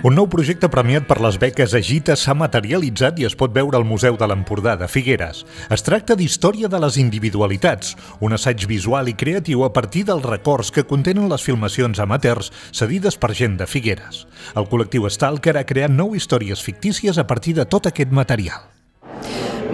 Un nou projecte premiat per les beques Agita s'ha materialitzat i es pot veure al Museu de l'Empordà de Figueres. Es tracta d'Història de les individualitats, un assaig visual i creatiu a partir dels records que contenen les filmacions amateurs cedides per gent de Figueres. El col·lectiu Stalker ha creat 9 històries fictícies a partir de tot aquest material.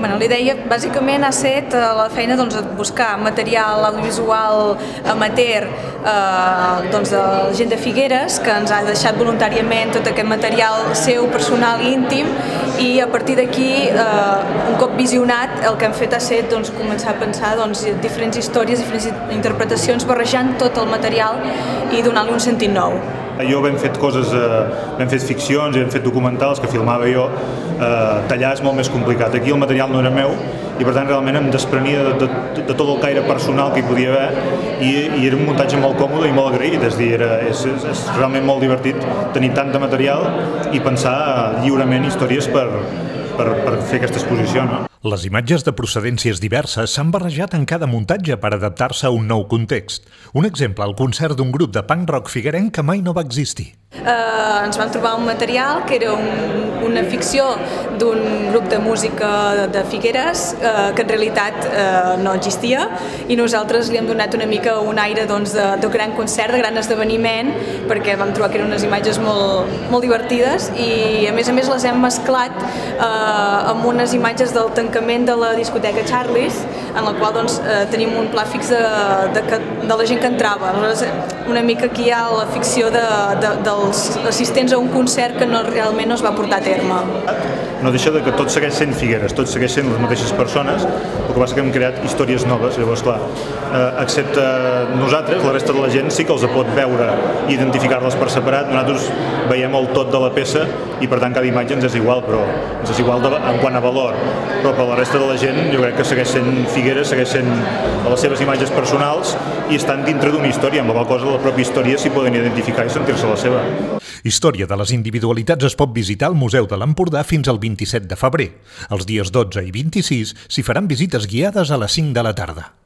La idea bàsicament ha estat la feina de buscar material audiovisual amateur de gent de Figueres que ens ha deixat voluntàriament tot aquest material seu, personal i íntim, i a partir d'aquí, un cop visionat, el que hem fet ha estat començar a pensar diferents històries, diferents interpretacions, barrejant tot el material i donant-li un sentit nou. Jo hem fet ficcions i hem fet documentals que filmava jo, tallar és molt més complicat. Aquí el material no era meu i per tant realment em desprenia de tot el caire personal que hi podia haver i era un muntatge molt còmode i molt agraït, és realment molt divertit tenir tant de material i pensar lliurement històries per fer aquesta exposició. Les imatges de procedències diverses s'han barrejat en cada muntatge per adaptar-se a un nou context. Un exemple, el concert d'un grup de punk rock figuerenc que mai no va existir. Ens vam trobar un material que era una ficció d'un grup de música de Figueres que en realitat no existia i nosaltres li hem donat una mica un aire de gran concert, de gran esdeveniment, perquè vam trobar que eren unes imatges molt divertides i a més les hem mesclat amb unes imatges del tancament de la discoteca Charlie's, en la qual tenim un pla fix de la gent que entrava. Una mica aquí hi ha la ficció dels assistents a un concert que realment no es va portar a terme. No deixa que tot segueix sent Figueres, tot segueix sent les mateixes persones, el que passa que hem creat històries noves, llavors clar, excepte nosaltres, la resta de la gent sí que els pot veure i identificar-les per separat. Nosaltres veiem el tot de la peça i per tant cada imatge ens és igual, però ens és igual en quant a valor, però per la resta de la gent jo crec que segueix sent Figueres, segueix sent les seves imatges personals i estan dintre d'una història, amb la qual cosa la pròpia història s'hi poden identificar i sentir-se la seva. Història de les individualitats es pot visitar al Museu de l'Empordà fins al 27 de febrer. Els dies 12 i 26 s'hi faran visites guiades a les 5 de la tarda.